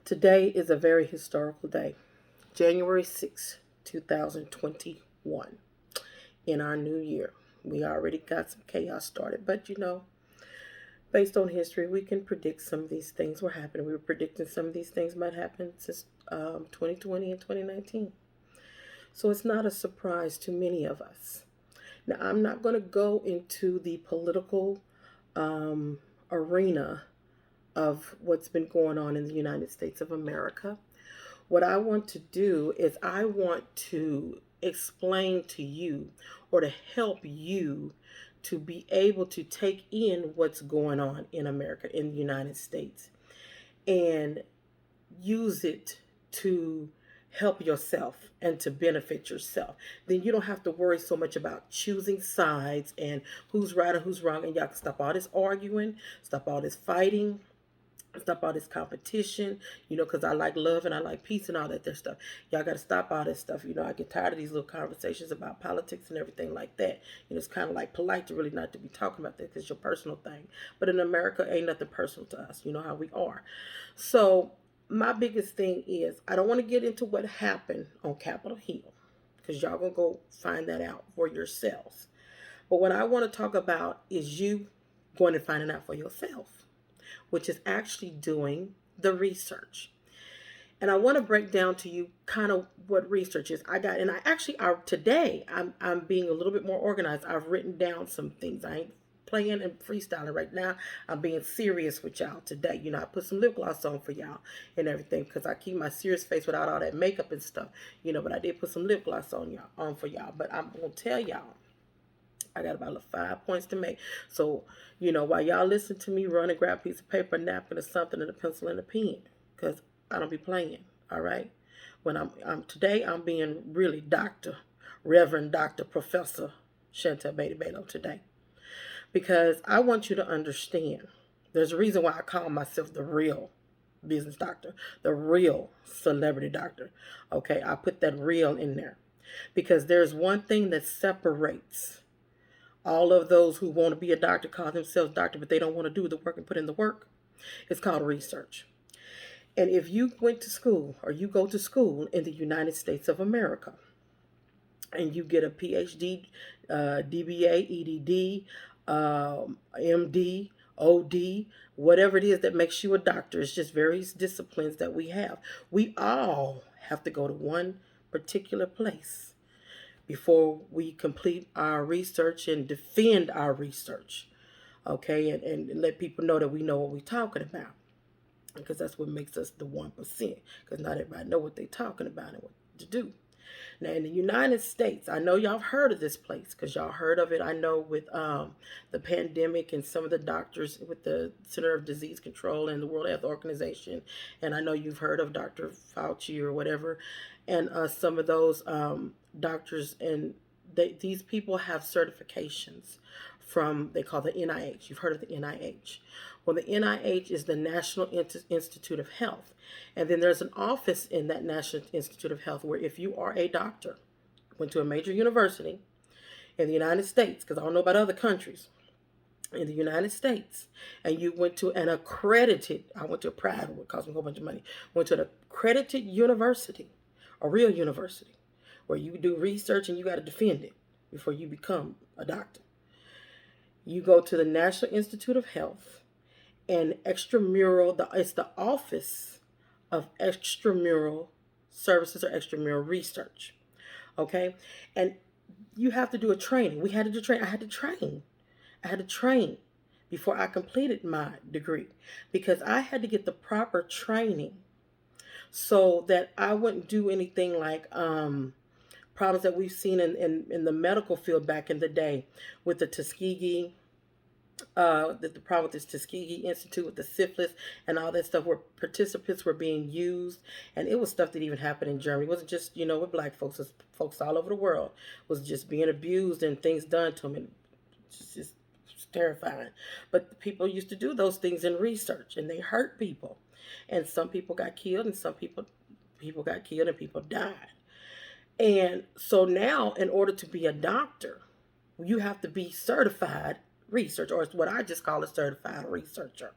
Today is a very historical day, January 6th, 2021, in our new year. We already got some chaos started, but based on history, we can predict some of these things were happening. We were predicting some of these things might happen since 2020 and 2019. So it's not a surprise to many of us. Now, I'm not going to go into the political um, arena of what's been going on in the United States of America. What I want to do is I want to explain to you or to help you to be able to take in what's going on in America, in the United States, and use it to help yourself and to benefit yourself. Then you don't have to worry so much about choosing sides and who's right or who's wrong. And y'all can stop all this arguing, stop all this fighting, stop all this competition, because I like love and I like peace and all that there stuff. Y'all got to stop all this stuff. I get tired of these little conversations about politics and everything like that. It's kind of like polite to really not to be talking about that because it's your personal thing. But in America, ain't nothing personal to us. You know how we are. So my biggest thing is I don't want to get into what happened on Capitol Hill because y'all gonna go find that out for yourselves. But what I want to talk about is you going and finding out for yourself, which is actually doing the research. And I want to break down to you kind of what research is. Today I'm being a little bit more organized. I've written down some things. I ain't playing and freestyling right now. I'm being serious with y'all today. I put some lip gloss on for y'all and everything because I keep my serious face without all that makeup and stuff. But I did put some lip gloss on for y'all. But I'm gonna tell y'all I got about 5 points to make. So, while y'all listen to me run and grab a piece of paper, a napkin, or something, and a pencil and a pen, because I don't be playing. All right. When I'm today, I'm being really Doctor, Reverend Doctor Professor Chantel Beatty Belo today, because I want you to understand. There's a reason why I call myself the real business doctor, the real celebrity doctor. Okay, I put that real in there because there's one thing that separates all of those who want to be a doctor, call themselves doctor, but they don't want to do the work and put in the work. It's called research. And if you went to school or you go to school in the United States of America and you get a PhD, DBA, EDD, MD, OD, whatever it is that makes you a doctor, it's just various disciplines that we have. We all have to go to one particular place before we complete our research and defend our research. Okay, and let people know that we know what we're talking about. Because that's what makes us the 1%. Because not everybody know what they're talking about and what to do. Now, in the United States, I know y'all have heard of this place because y'all heard of it. I know with the pandemic and some of the doctors with the Center of Disease Control and the World Health Organization. And I know you've heard of Dr. Fauci or whatever. And some of those doctors, and these people have certifications from, they call the NIH. You've heard of the NIH. Well, the NIH is the National Institute of Health. And then there's an office in that National Institute of Health where if you are a doctor, went to a major university in the United States, because I don't know about other countries, in the United States, and you went to an accredited, I went to a private, it cost me a whole bunch of money, went to an accredited university, a real university, where you do research and you got to defend it before you become a doctor. You go to the National Institute of Health and Extramural, it's the Office of Extramural Services or Extramural Research. Okay? And you have to do a training. We had to do training. I had to train before I completed my degree because I had to get the proper training so that I wouldn't do anything like problems that we've seen in the medical field back in the day with the Tuskegee, the problem with this Tuskegee Institute with the syphilis and all that stuff where participants were being used. And it was stuff that even happened in Germany. It wasn't just, with black folks. It was folks all over the world was just being abused and things done to them. And it's just terrifying. But people used to do those things in research and they hurt people. And some people got killed and some people got killed and people died. And so now in order to be a doctor, you have to be certified research, or it's what I just call a certified researcher.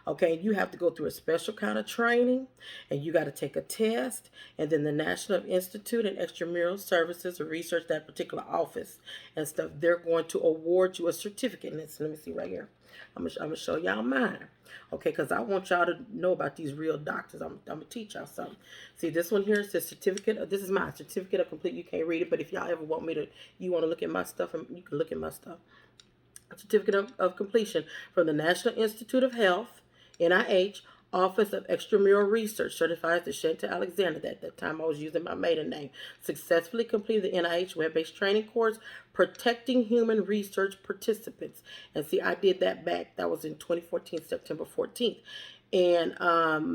Okay, you have to go through a special kind of training, and you got to take a test, and then the National Institute and Extramural Services or research that particular office and stuff, they're going to award you a certificate. And let me see right here. I'm gonna show y'all mine. Okay, because I want y'all to know about these real doctors. I'm gonna teach y'all something. See, this one here says certificate. This is my certificate of complete. You can't read it, but if y'all ever want me to, you want to look at my stuff, and you can look at my stuff. Certificate of completion from the National Institute of Health, NIH, Office of Extramural Research, certified to Shanta Alexander. At that time, I was using my maiden name. Successfully completed the NIH web-based training course, Protecting Human Research Participants. And see, I did that back. That was in 2014, September 14th. And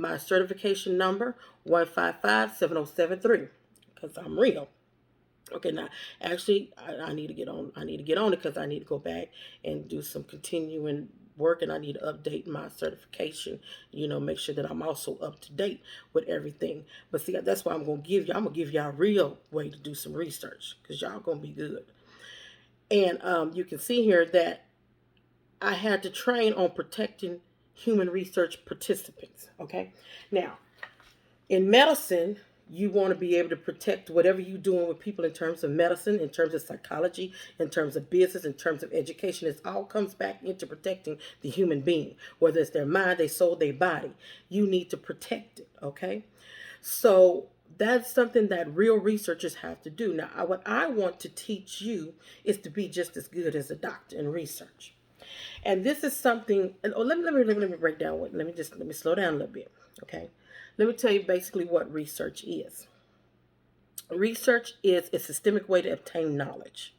my certification number, 1557073, because I'm real. Okay, now actually, I need to get on. I need to get on it because I need to go back and do some continuing work, and I need to update my certification. Make sure that I'm also up to date with everything. But see, that's why I'm gonna give y'all a real way to do some research because y'all gonna be good. And you can see here that I had to train on protecting human research participants. Okay, now in medicine, you want to be able to protect whatever you're doing with people in terms of medicine, in terms of psychology, in terms of business, in terms of education. It all comes back into protecting the human being, whether it's their mind, their soul, their body. You need to protect it, okay? So that's something that real researchers have to do. Now, what I want to teach you is to be just as good as a doctor in research. And this is something, and let me break down what, let me slow down a little bit, okay? Let me tell you basically what research is. Research is a systemic way to obtain knowledge,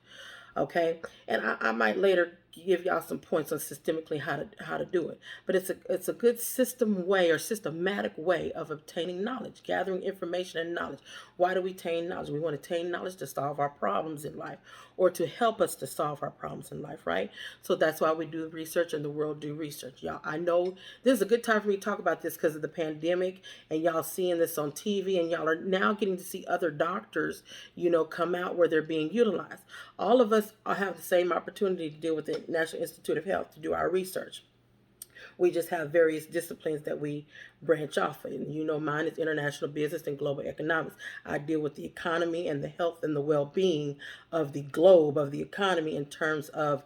okay? And I might later give y'all some points on systemically how to do it. But it's a good systematic way of obtaining knowledge, gathering information and knowledge. Why do we attain knowledge? We want to attain knowledge to solve our problems in life, or to help us to solve our problems in life, right? So that's why we do research, and the world do research. Y'all, I know this is a good time for me to talk about this because of the pandemic, and y'all seeing this on TV, and y'all are now getting to see other doctors, come out where they're being utilized. All of us have the same opportunity to deal with the National Institute of Health to do our research. We just have various disciplines that we branch off in. Mine is international business and global economics. I deal with the economy and the health and the well-being of the globe, of the economy, in terms of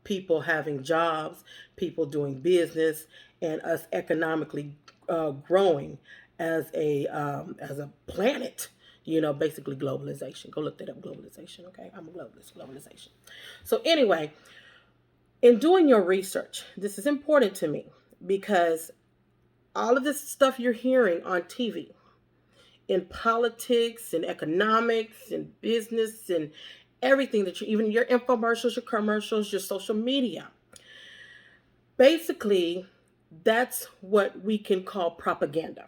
people having jobs, people doing business, and us economically growing as a planet. Basically globalization. Go look that up, globalization, okay? I'm a globalist, globalization. So anyway, in doing your research, this is important to me because all of this stuff you're hearing on TV, in politics, in economics, in business, and everything that even your infomercials, your commercials, your social media, basically, that's what we can call propaganda.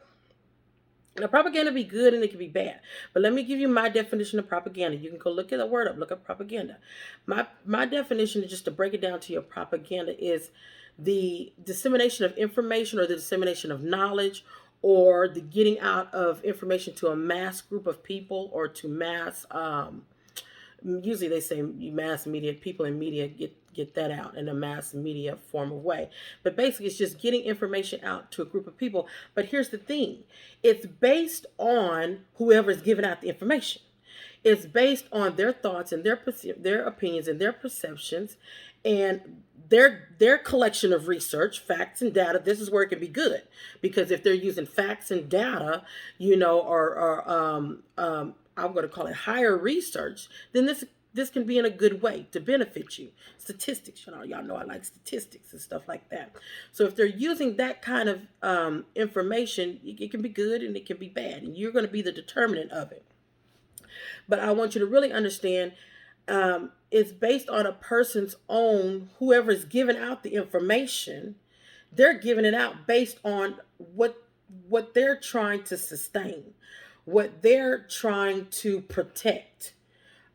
Now, propaganda be good and it can be bad. But let me give you my definition of propaganda. You can go look at the word up, look up propaganda. My definition, just to break it down to your propaganda, is the dissemination of information or the dissemination of knowledge or the getting out of information to a mass group of people or to mass, usually they say mass media, people in media get that out in a mass media form of way. But basically, it's just getting information out to a group of people. But here's the thing. It's based on whoever's giving out the information. It's based on their thoughts and their opinions and their perceptions and their collection of research, facts and data. This is where it can be good, because if they're using facts and data, or I'm going to call it higher research, then this can be in a good way to benefit you. Statistics, y'all know I like statistics and stuff like that. So if they're using that kind of information, it can be good and it can be bad, and you're going to be the determinant of it. But I want you to really understand, it's based on a person's own, whoever's giving out the information, they're giving it out based on what they're trying to sustain, what they're trying to protect.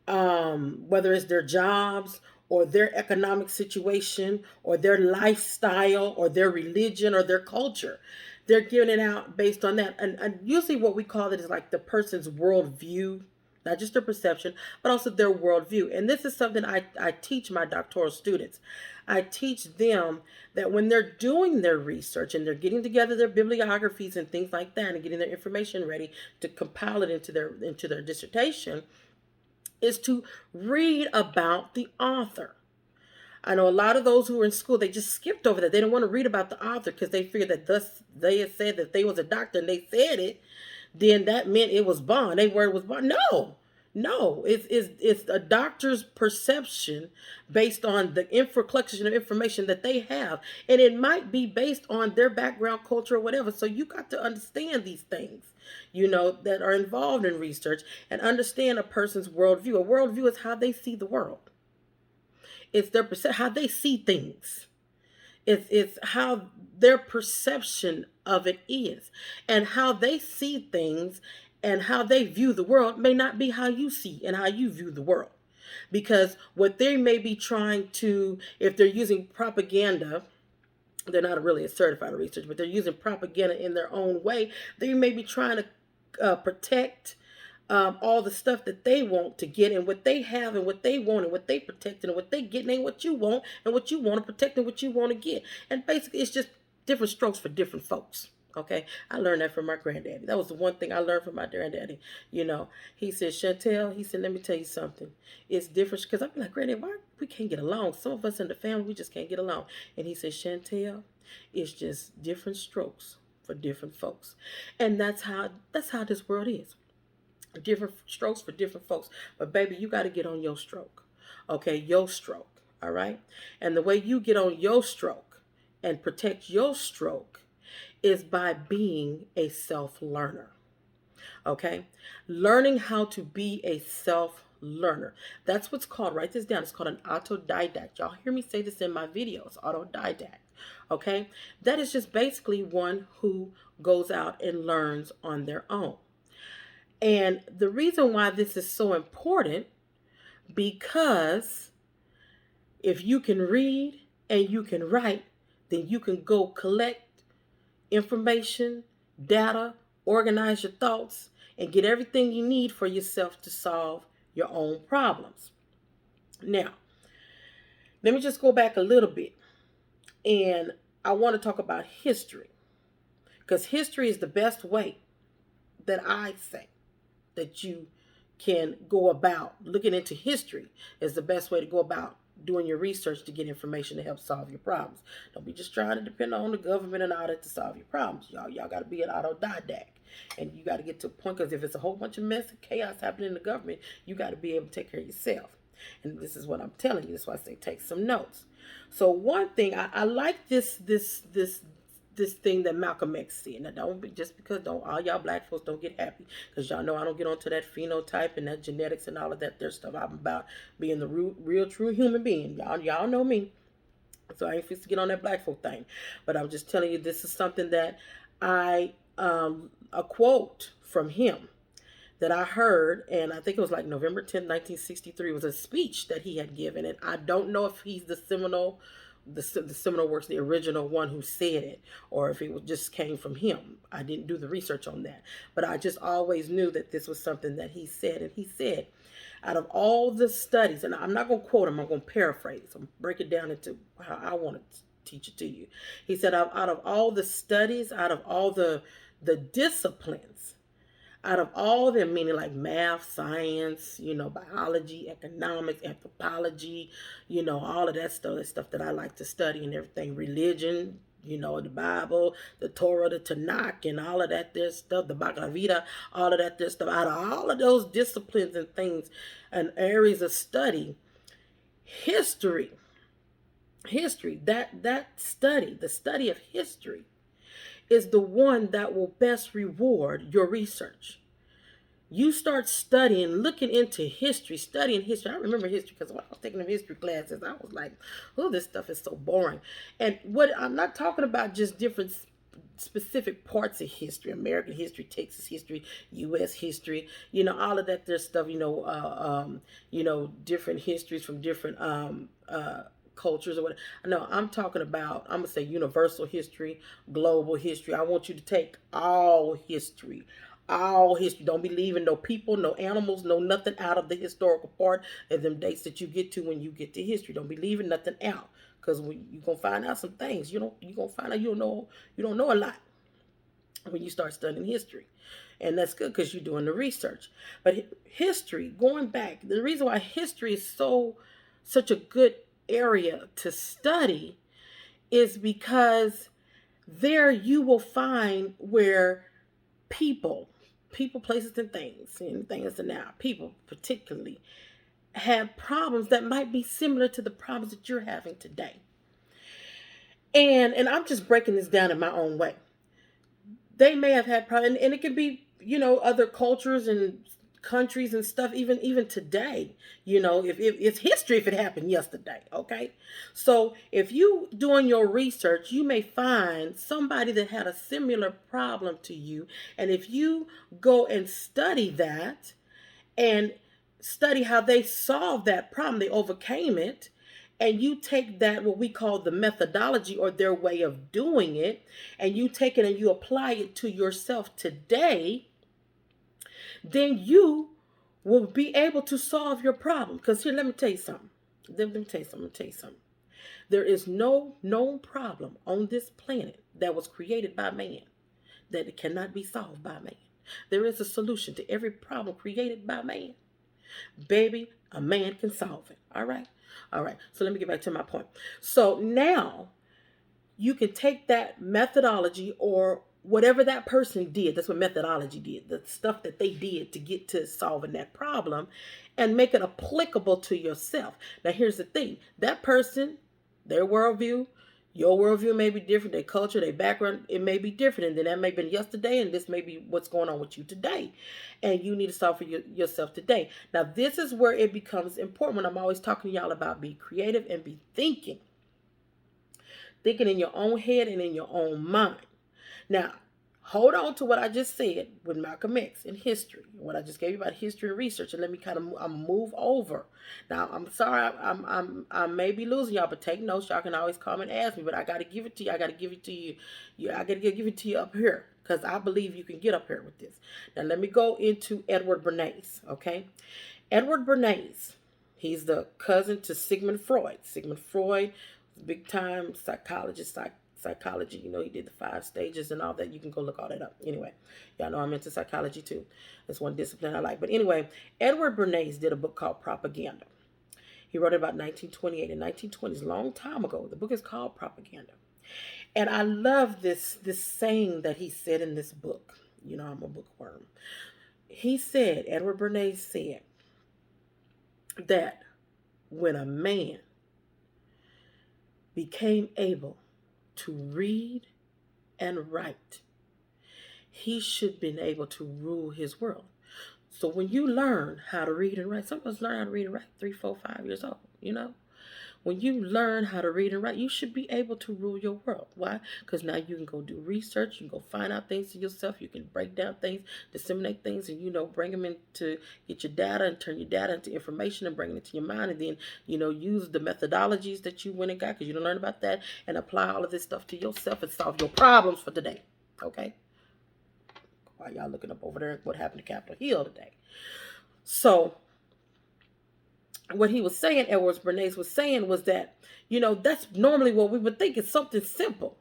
Whether it's their jobs or their economic situation or their lifestyle or their religion or their culture. They're giving it out based on that. And usually what we call it is like the person's worldview, not just their perception, but also their worldview. And this is something I teach my doctoral students. I teach them that when they're doing their research and they're getting together their bibliographies and things like that and getting their information ready to compile it into their dissertation, is to read about the author. I know a lot of those who were in school, they just skipped over that. They didn't want to read about the author because they figured that thus they had said that they was a doctor and they said it, then that meant it was bond. They word was bond. No, no, it's a doctor's perception based on the collection of information that they have, and it might be based on their background, culture, or whatever. So you got to understand these things, that are involved in research, and understand a person's worldview. A worldview is how they see the world. It's their how they see things. It's how their perception of it is, and how they see things and how they view the world may not be how you see and how you view the world. Because what they may be trying to, if they're using propaganda, they're not really a certified research, but they're using propaganda in their own way. They may be trying to protect all the stuff that they want to get, and what they have and what they want and what they protect and what they get ain't what you want, and what you want to protect and what you want to get. And basically it's just different strokes for different folks. Okay, I learned that from my granddaddy. That was the one thing I learned from my granddaddy. He said, Chantel, he said, let me tell you something. It's different, because I'm like, Granddaddy, why we can't get along? Some of us in the family, we just can't get along. And he said, Chantel, it's just different strokes for different folks. And that's how this world is. Different strokes for different folks. But baby, you got to get on your stroke. Okay, your stroke. All right. And the way you get on your stroke and protect your stroke is by being a self-learner. Okay, learning how to be a self-learner. That's what's called. Write this down. It's called an autodidact. Y'all hear me say this in my videos. Autodidact. Okay, that is just basically one who goes out and learns on their own. And the reason why this is so important, because if you can read and you can write, then you can go collect information, data, organize your thoughts, and get everything you need for yourself to solve your own problems. Now, let me just go back a little bit, and I want to talk about history, because history is the best way that I say that you can go about looking into history. Is the best way to go about doing your research to get information to help solve your problems. Don't be just trying to depend on the government and all that to solve your problems. Y'all got to be an autodidact. And you got to get to a point, because if it's a whole bunch of mess and chaos happening in the government, you got to be able to take care of yourself. And this is what I'm telling you. That's why I say take some notes. So one thing, I like this thing that Malcolm X said. Now, don't be just because all y'all black folks don't get happy, because y'all know I don't get onto that phenotype and that genetics and all of that there stuff. I'm about being the real true human being. Y'all know me, so I ain't fixed to get on that black folk thing. But I'm just telling you, this is something that a quote from him that I heard, and I think it was like November 10th, 1963. It was a speech that he had given, and I don't know if he's the seminal works, the original one who said it, or if it just came from him. I didn't do the research on that, but I just always knew that this was something that he said. And he said, out of all the studies, and I'm not going to quote him, I'm going to paraphrase, I'm break it down into how I want to teach it to you. He said, out of all the studies, out of all the disciplines, out of all of them, meaning like math, science, biology, economics, anthropology, all of that stuff that I like to study and everything, religion, the Bible, the Torah, the Tanakh, and all of that there stuff, the Bhagavad Gita, all of that there stuff, out of all of those disciplines and things and areas of study, history, that study, the study of history, is the one that will best reward your research. You start studying, looking into history, studying history. I remember history because when I was taking them history classes, I was like, oh, this stuff is so boring. And what I'm not talking about just different specific parts of history, American history, Texas history, U.S. history, all of that there's stuff, different histories from different cultures or whatever. No, I'm talking about, I'm going to say universal history, global history. I want you to take all history, All history. Don't be leaving no people, no animals, no nothing out of the historical part of them dates that you get to when you get to history. Don't be leaving nothing out. Because you're gonna find out some things. You're gonna find out you don't know a lot when you start studying history. And that's good because you're doing the research. But history, going back, the reason why history is such a good area to study is because there you will find where people, places, and things, anything is now, people particularly, have problems that might be similar to the problems that you're having today. And I'm just breaking this down in my own way. They may have had problems, and it could be, other cultures and countries and stuff, even today. If it's history, if it happened yesterday. Okay, so if you doing your research, you may find somebody that had a similar problem to you, and if you go and study that and study how they solved that problem, they overcame it, and you take that, what we call the methodology or their way of doing it, and you take it and you apply it to yourself today, then you will be able to solve your problem. Because here, let me tell you something. There is no known problem on this planet that was created by man that it cannot be solved by man. There is a solution to every problem created by man. Baby, a man can solve it. All right. So let me get back to my point. So now you can take that methodology or whatever that person did. That's what methodology did. The stuff that they did to get to solving that problem, and make it applicable to yourself. Now, here's the thing. That person, their worldview, your worldview may be different. Their culture, their background, it may be different. And then that may have been yesterday, and this may be what's going on with you today. And you need to solve for yourself today. Now, this is where it becomes important when I'm always talking to y'all about be creative and be thinking. Thinking in your own head and in your own mind. Now, hold on to what I just said with Malcolm X in history, what I just gave you about history and research, and let me kind of move over. Now, I'm sorry, I may be losing y'all, but take notes. Y'all can always come and ask me, but I got to give it to you. I got to give it to you. I got to give it to you up here because I believe you can get up here with this. Now, let me go into Edward Bernays. Okay, Edward Bernays. He's the cousin to Sigmund Freud. Sigmund Freud, big time psychologist, psychology. He did the 5 stages and all that. You can go look all that up. Anyway, y'all know I'm into psychology too. That's one discipline I like. But anyway, Edward Bernays did a book called Propaganda. He wrote it about 1928 and 1920s, a long time ago. The book is called Propaganda. And I love this saying that he said in this book. I'm a bookworm. He said, Edward Bernays said, that when a man became able to read and write, he should have been able to rule his world. So when you learn how to read and write, some of us learn how to read and write 3, 4, 5 years old, When you learn how to read and write, you should be able to rule your world. Why? Because now you can go do research, you can go find out things to yourself, you can break down things, disseminate things, and bring them into, get your data and turn your data into information and bring it into your mind, and then use the methodologies that you went and got because you don't learn about that, and apply all of this stuff to yourself and solve your problems for today. Okay? While y'all looking up over there what happened to Capitol Hill today. So what he was saying, Edward Bernays was saying, was that, that's normally what we would think is something simple,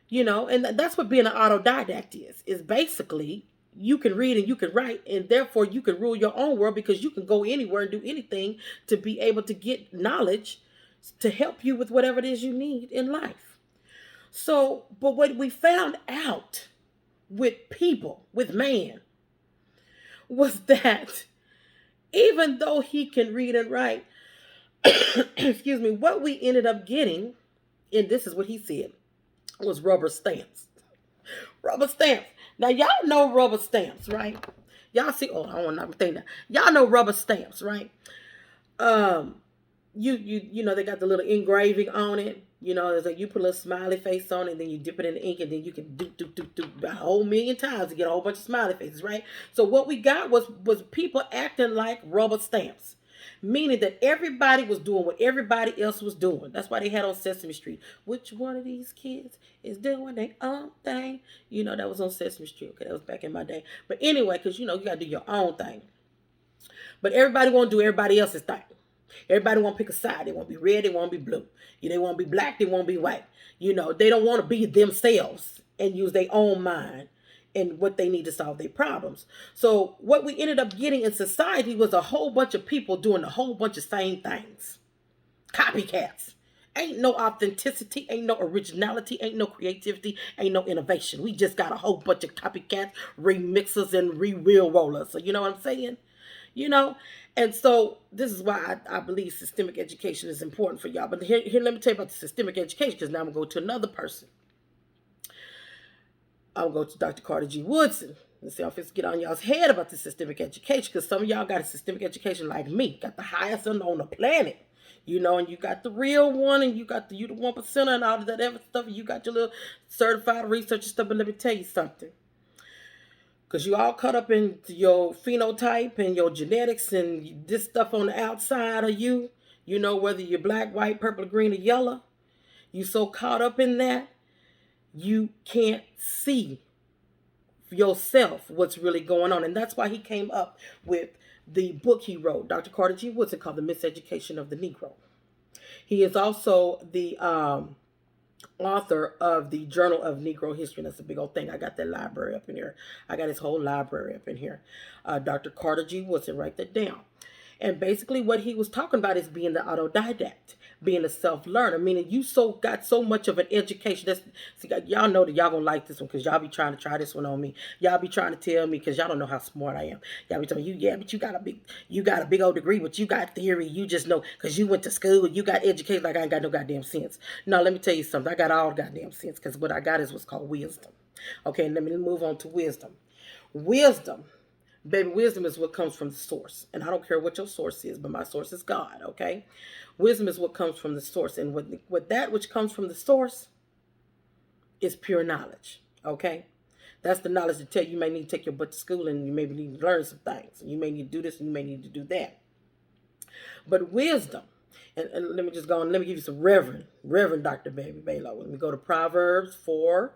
and that's what being an autodidact is basically, you can read and you can write, and therefore you can rule your own world because you can go anywhere and do anything to be able to get knowledge to help you with whatever it is you need in life. So, but what we found out with people, with man, was that even though he can read and write, excuse me, what we ended up getting, and this is what he said, was rubber stamps. Rubber stamps. Now, y'all know rubber stamps, right? Y'all see, I don't want to think that. Y'all know rubber stamps, right? They got the little engraving on it. It's like you put a little smiley face on it, and then you dip it in the ink, and then you can do a whole million times to get a whole bunch of smiley faces, right? So what we got was people acting like rubber stamps. meaning that everybody was doing what everybody else was doing. That's why they had on Sesame Street. Which one of these kids is doing their own thing? You know, that was on Sesame Street. Okay, that was back in my day. But anyway, because, you know, you got to do your own thing. But everybody want to do everybody else's thing. Everybody want to pick a side. They want to be red. They want to be blue. They want to be black. They want to be white. You know, they don't want to be themselves and use their own mind and what they need to solve their problems. So what we ended up getting in society was a whole bunch of people doing a whole bunch of same things. Copycats. Ain't no authenticity, ain't no originality, ain't no creativity, ain't no innovation. We just got a whole bunch of copycats, remixers, and re-wheel rollers. So you know what I'm saying? You know? And so this is why I believe systemic education is important for y'all. But here, let me tell you about the systemic education, because now I'm going to go to another person. I'll go to Dr. Carter G. Woodson. Let's see if it's get on y'all's head about the systemic education, because some of y'all got a systemic education like me, got the highest one on the planet. You know, and you got the real one, and you got the 1% and all of that other stuff, and you got your little certified researcher stuff. But let me tell you something. Because you all caught up in your phenotype and your genetics and this stuff on the outside of you. You know, whether you're black, white, purple, green, or yellow. You so caught up in that, you can't see yourself what's really going on. And that's why he came up with the book he wrote, Dr. Carter G. Woodson, called The Miseducation of the Negro. He is also the author of the Journal of Negro History. And that's a big old thing. I got that library up in here. I got his whole library up in here. Dr. Carter G. Woodson, write that down. And basically what he was talking about is being the autodidact, being a self-learner, meaning you got so much of an education. See, y'all know that y'all gonna like this one because y'all be trying to try this one on me. Y'all be trying to tell me because y'all don't know how smart I am. Y'all be telling me, yeah, but you got a big old degree, but you got theory. You just know because you went to school, you got education. Like I ain't got no goddamn sense. No, let me tell you something. I got all goddamn sense because what I got is what's called wisdom. Okay, let me move on to wisdom. Wisdom. Baby, wisdom is what comes from the source. And I don't care what your source is, but my source is God, okay? Wisdom is what comes from the source. And with that which comes from the source is pure knowledge, okay? That's the knowledge to tell you may need to take your butt to school and you maybe need to learn some things. You may need to do this and you may need to do that. But wisdom, and let me just go on, let me give you some Reverend Dr. Baby Balo. Let me go to Proverbs 4.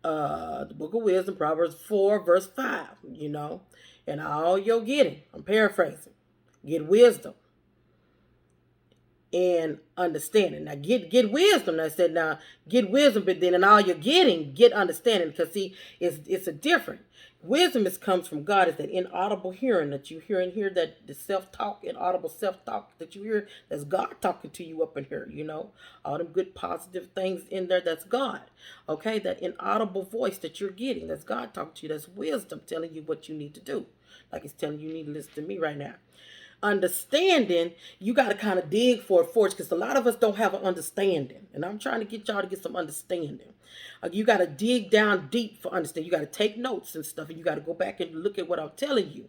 The book of wisdom, Proverbs 4, verse 5, you know, and all you're getting, I'm paraphrasing, get wisdom and understanding. Now get wisdom. I said, now get wisdom, but then in all you're getting, get understanding, because see, it's a different. Wisdom comes from God, is that inaudible hearing that you hear in here, that the self-talk, inaudible self-talk that you hear, that's God talking to you up in here, you know, all them good positive things in there, that's God, okay, that inaudible voice that you're getting, that's God talking to you, that's wisdom telling you what you need to do, like it's telling you need to listen to me right now. Understanding, you got to kind of dig for it because a lot of us don't have an understanding, and I'm trying to get y'all to get some understanding. You got to dig down deep for understanding. You got to take notes and stuff, and you got to go back and look at what I'm telling you.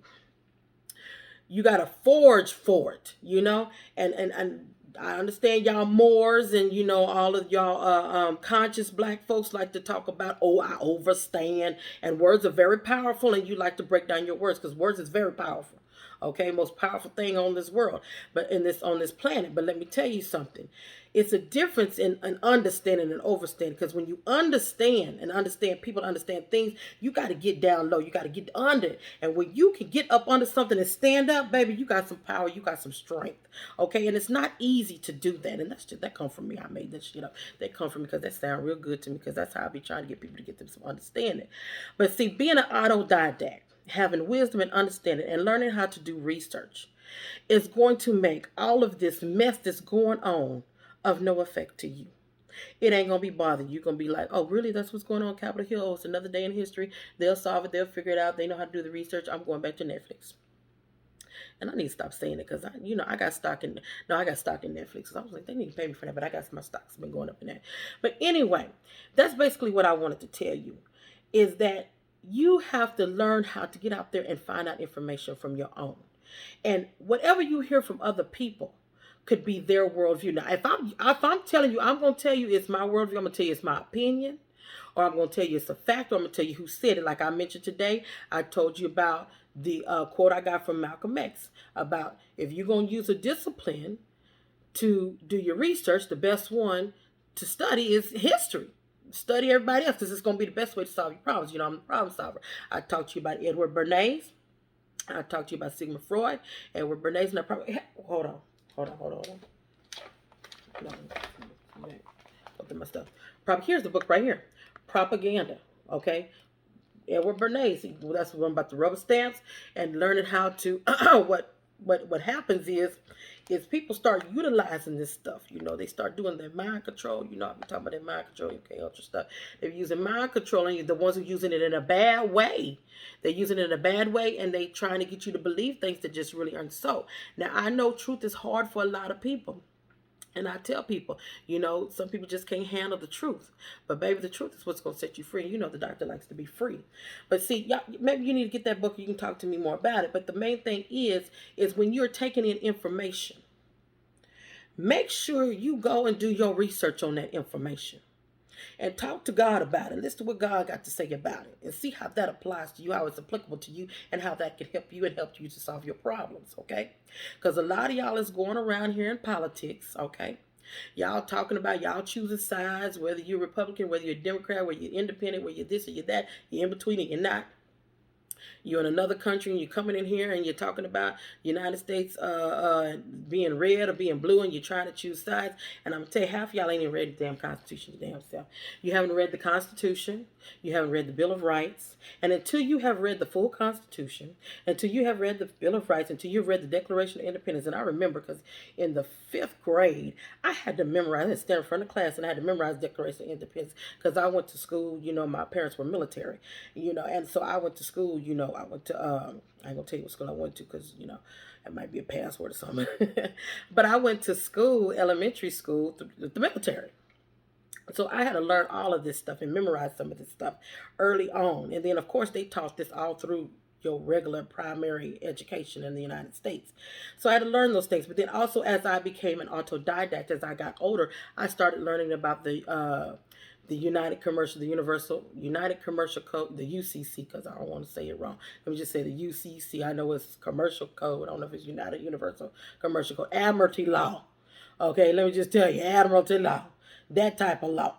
You got to forge for it, you know, and I understand y'all Moors and, you know, all of y'all conscious black folks like to talk about, oh, I overstand, and words are very powerful, and you like to break down your words because words is very powerful. Okay, most powerful thing on this world, but on this planet. But let me tell you something. It's a difference in an understanding and overstanding. Because when you understand people understand things, you got to get down low. You got to get under. And when you can get up under something and stand up, baby, you got some power. You got some strength. Okay, and it's not easy to do that. And that come from me. I made that shit up. That come from me because that sound real good to me. Because that's how I be trying to get people to get them some understanding. But see, being an autodidact, having wisdom and understanding and learning how to do research is going to make all of this mess that's going on of no effect to you. It ain't going to be bothering you. You're going to be like, oh, really? That's what's going on Capitol Hill? Oh, it's another day in history. They'll solve it. They'll figure it out. They know how to do the research. I'm going back to Netflix. And I need to stop saying it because, I got stock in Netflix. So I was like, they need to pay me for that. But I got my stocks been going up in that. But anyway, that's basically what I wanted to tell you is that you have to learn how to get out there and find out information from your own. And whatever you hear from other people could be their worldview. Now, if I'm telling you, I'm going to tell you it's my worldview. I'm going to tell you it's my opinion. or I'm going to tell you it's a fact, or I'm going to tell you who said it. Like I mentioned today, I told you about the quote I got from Malcolm X about if you're going to use a discipline to do your research, the best one to study is history. Study everybody else because it's going to be the best way to solve your problems. You know, I'm a problem solver. I talked to you about Edward Bernays. I talked to you about Sigmund Freud. Edward Bernays. And I probably, hold on. No, look at my stuff. Probably here's the book right here. Propaganda. Okay. Edward Bernays. That's the one about the rubber stamps and learning how to what happens is people start utilizing this stuff. You know, they start doing their mind control. You know, I've been talking about their mind control, UK Ultra stuff. They're using mind control, and the ones who are using it in a bad way. They're using it in a bad way, and they trying to get you to believe things that just really aren't so. Now, I know truth is hard for a lot of people. And I tell people, you know, some people just can't handle the truth. But baby, the truth is what's going to set you free. You know the doctor likes to be free. But see, y'all, maybe you need to get that book. You can talk to me more about it. But the main thing is when you're taking in information, make sure you go and do your research on that information. And talk to God about it. Listen to what God got to say about it. And see how that applies to you, how it's applicable to you, and how that can help you and help you to solve your problems, okay? Because a lot of y'all is going around here in politics, okay? Y'all talking about y'all choosing sides, whether you're Republican, whether you're Democrat, whether you're independent, whether you're this or you're that, you're in between and you're not. You're in another country and you're coming in here and you're talking about United States being red or being blue and you're trying to choose sides. And I'm going to tell you, half of y'all ain't even read the damn Constitution, the damn self. You haven't read the Constitution. You haven't read the Bill of Rights. And until you have read the full Constitution, until you have read the Bill of Rights, until you've read the Declaration of Independence, and I remember because in the 5th grade, I had to memorize, I had to stand in front of class and I had to memorize the Declaration of Independence because I went to school, you know, my parents were military, you know, and so I went to school, you know, I went to, I ain't gonna tell you what school I went to because, you know, it might be a password or something. But I went to school, elementary school, the military. So I had to learn all of this stuff and memorize some of this stuff early on. And then, of course, they taught this all through your regular primary education in the United States. So I had to learn those things. But then also as I became an autodidact, as I got older, I started learning about the United Commercial, the United Commercial Code, the UCC, because I don't want to say it wrong. Let me just say the UCC. I know it's Commercial Code. I don't know if it's United Universal Commercial Code. Admiralty Law. Okay, let me just tell you, Admiralty Law. That type of law.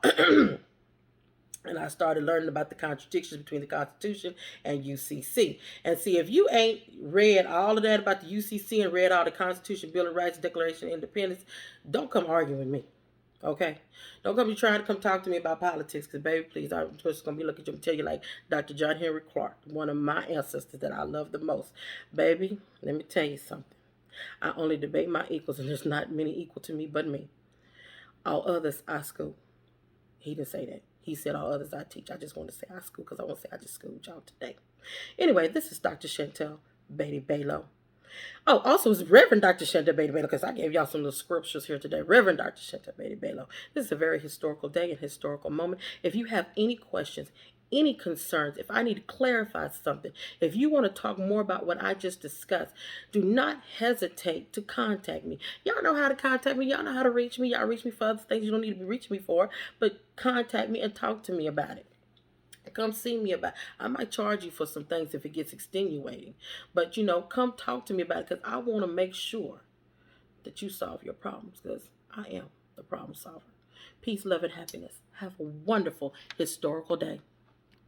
And I started learning about the contradictions between the Constitution and UCC. And see, if you ain't read all of that about the UCC and read all the Constitution, Bill of Rights, Declaration of Independence, don't come argue with me. Okay? Don't come be trying to come talk to me about politics, because baby, please, I'm just going to be looking at you and tell you like Dr. John Henry Clark, one of my ancestors that I love the most. Baby, let me tell you something. I only debate my equals, and there's not many equal to me but me. All others I school. He didn't say that. He said all others I teach. I just want to say I school because I want to say I just schooled y'all today. Anyway, this is Dr. Chantel Beatty Balo. Oh, also it's Reverend Dr. Chantel Beatty Balo, because I gave y'all some of the scriptures here today. Reverend Dr. Chantel Beatty Balo. This is a very historical day and historical moment. If you have any questions, any concerns, if I need to clarify something, if you want to talk more about what I just discussed, do not hesitate to contact me. Y'all know how to contact me. Y'all know how to reach me. Y'all reach me for other things you don't need to be reaching me for, but contact me and talk to me about it. Come see me about it. I might charge you for some things if it gets extenuating, but you know, come talk to me about it, because I want to make sure that you solve your problems, because I am the problem solver. Peace, love, and happiness. Have a wonderful historical day.